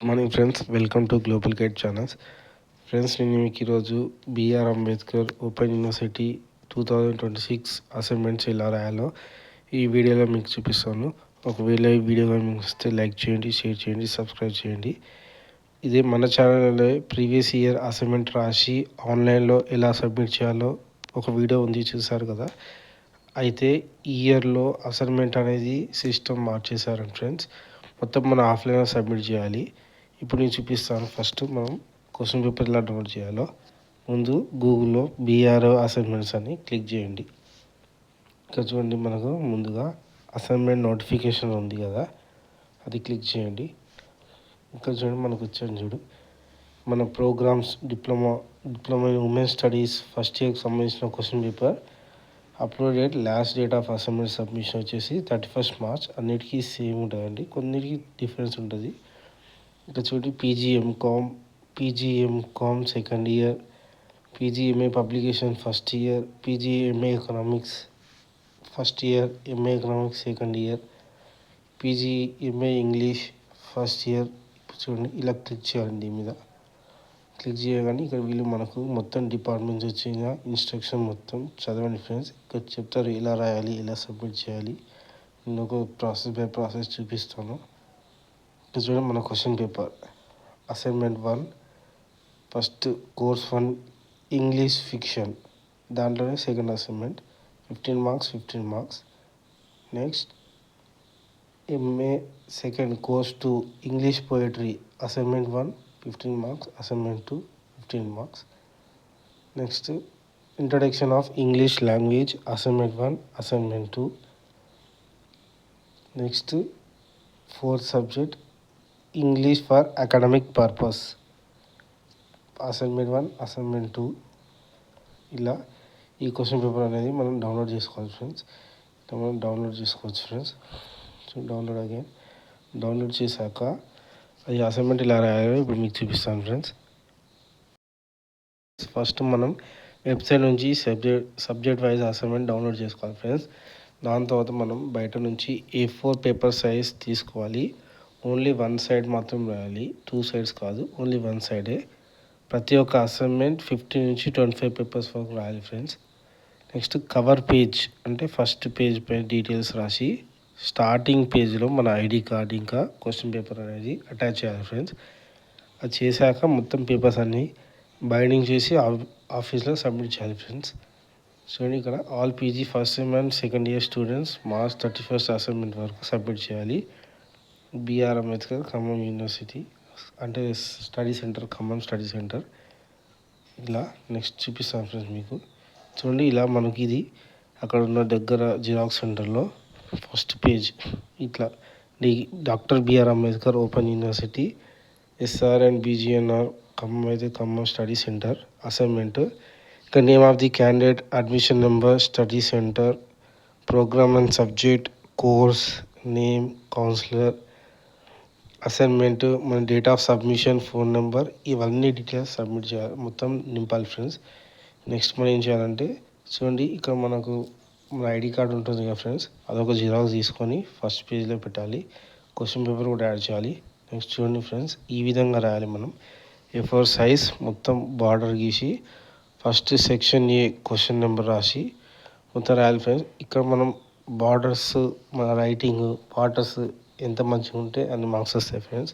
Morning friends, welcome to global guide channels. Friends, నేను మీకు ఈరోజు B R Ambedkar open university 2026 assignments ఎలా రాయాలో ఈ వీడియోలో మీకు చూపిస్తాను. ఒకవేళ ఈ వీడియో మీకు వస్తే లైక్ చేయండి, షేర్ చేయండి, సబ్స్క్రైబ్ చేయండి. ఇదే మన ఛానల్లో ప్రీవియస్ ఇయర్ అసైన్మెంట్ రాసి ఆన్లైన్లో ఎలా సబ్మిట్ చేయాలో ఒక వీడియో ఉంది, చూసారు కదా. అయితే ఈ ఇయర్లో అసైన్మెంట్ అనేది సిస్టమ్ మార్చేశారండి ఫ్రెండ్స్. మొత్తం మనం ఆఫ్లైన్లో సబ్మిట్ చేయాలి. ఇప్పుడు నేను చూపిస్తాను. ఫస్ట్ మనం క్వశ్చన్ పేపర్ ఎలా డౌన్లోడ్ చేయాలో. ముందు గూగుల్లో బీఆర్ఓ అసైన్మెంట్స్ అని క్లిక్ చేయండి. ఇక్కడ చూడండి, మనకు ముందుగా అసైన్మెంట్ నోటిఫికేషన్ ఉంది కదా, అది క్లిక్ చేయండి. ఇక్కడ చూడండి, మనకు వచ్చాను చూడు, మన programmes diploma in women studies first ఇయర్కి సంబంధించిన question paper upload date, last date of assignment submission వచ్చేసి 31st March. అన్నిటికీ సేమ్ ఉంటుందండి, కొన్నిటికి డిఫరెన్స్ ఉంటుంది. ఇక్కడ చూడండి, PG MCom second year, PG MA publication first year, PG MA economics first year, MA economics second year, PG MA English first year. చూడండి, ఇలా click చేయాలి. దీని మీద క్లిక్ చేయగానే ఇక్కడ వీళ్ళు మనకు మొత్తం డిపార్ట్మెంట్స్ వచ్చిన ఇన్స్ట్రక్షన్ మొత్తం చదవండి ఫ్రెండ్స్. ఇక్కడ చెప్తారు ఎలా రాయాలి, ఎలా సబ్మిట్ చేయాలి. నేను ఒక ప్రాసెస్ బై ప్రాసెస్ చూపిస్తాను. ఇక్కడ చూడండి, మన question paper assignment 1 first course 1 English fiction, దాంట్లోనే second assignment 15 marks 15 marks. Next MA second course 2 English poetry assignment 1 15 marks, assignment 2 15 marks. Next introduction of English language assignment 1 assignment 2. Next fourth subject English for academic purpose assignment 1 assignment 2. ఇలా ఈ question paper అనేది మనం download చేసుకోవాలి friends. మనం download చేసుకోవచ్చు friends. So download చేశాక ఈ assignment ఇలా రాయాలో ఇప్పుడు మీకు చూపిస్తాను ఫ్రెండ్స్. ఫస్ట్ మనం వెబ్సైట్ నుంచి సబ్జెక్ట్ వైజ్ అసైన్మెంట్ డౌన్లోడ్ చేసుకోవాలి ఫ్రెండ్స్. దాని తర్వాత మనం బయట నుంచి A4 పేపర్ సైజ్ తీసుకోవాలి. ఓన్లీ 1 సైడ్ మాత్రం రాయాలి, 2 sides కాదు, ఓన్లీ 1 సైడే. ప్రతి ఒక్క అసైన్మెంట్ 15 నుంచి 25 పేపర్స్ వరకు రాయాలి ఫ్రెండ్స్. నెక్స్ట్ కవర్ పేజ్ అంటే ఫస్ట్ పేజ్ పై డీటెయిల్స్ రాసి స్టార్టింగ్ పేజ్లో మన ఐడి కార్డ్ ఇంకా క్వశ్చన్ పేపర్ అనేది అటాచ్ చేయాలి ఫ్రెండ్స్. అది చేశాక మొత్తం పేపర్స్ అన్నీ బైండింగ్ చేసి ఆఫీస్లో సబ్మిట్ చేయాలి ఫ్రెండ్స్. చూడండి, ఇక్కడ all PG first sem and second year students March 31st assignment వరకు సబ్మిట్ చేయాలి. బిఆర్ అంబేద్కర్ ఖమ్మం యూనివర్సిటీ అంటే study centre, Khammam study centre. ఇలా నెక్స్ట్ చూపిస్తాను ఫ్రెండ్స్ మీకు. చూడండి, ఇలా మనకి ఇది అక్కడ ఉన్న దగ్గర జిరాక్స్ సెంటర్లో ఫస్ట్ పేజ్ ఇట్లా doctor BR Ambedkar open university SR and BGNR Khammam అయితే ఖమ్మం స్టడీ సెంటర్ అసైన్మెంట్. ఇక్కడ name of the candidate, admission number, study centre, programme and subject, course name, counsellor, assignment, మన date of submission, phone number, ఇవన్నీ details submit చేయాలి, మొత్తం నింపాలి friends. Next మనం ఏం చేయాలంటే చూడండి, ఇక్కడ మనకు మన ఐడి కార్డ్ ఉంటుంది కదా ఫ్రెండ్స్, అదొక జిరాక్స్ తీసుకొని ఫస్ట్ పేజ్లో పెట్టాలి. క్వశ్చన్ పేపర్ కూడా యాడ్ చేయాలి. నెక్స్ట్ చూడండి ఫ్రెండ్స్, ఈ విధంగా రాయాలి. మనం A4 సైజ్ మొత్తం బార్డర్ గీసి ఫస్ట్ సెక్షన్ ఏ క్వశ్చన్ నెంబర్ రాసి మొత్తం రాయాలి ఫ్రెండ్స్. ఇక్కడ మనం బార్డర్స్, మన రైటింగ్ వాటర్స్ ఎంత మంచిగా ఉంటే అన్ని మార్క్స్ వస్తాయి ఫ్రెండ్స్.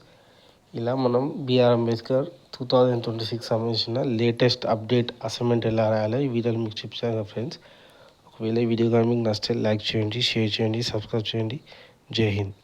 ఇలా మనం బిఆర్ అంబేద్కర్ 2026 సంబంధించిన లేటెస్ట్ అప్డేట్ అసైన్మెంట్ ఎలా రాయాలో ఈ వీడియోలో మీకు చూపించాను కదా ఫ్రెండ్స్. ఒకవేళ ఈ వీడియో కానీ మీకు నచ్చితే లైక్ చేయండి, షేర్ చేయండి, సబ్స్క్రైబ్ చేయండి. జై హింద్.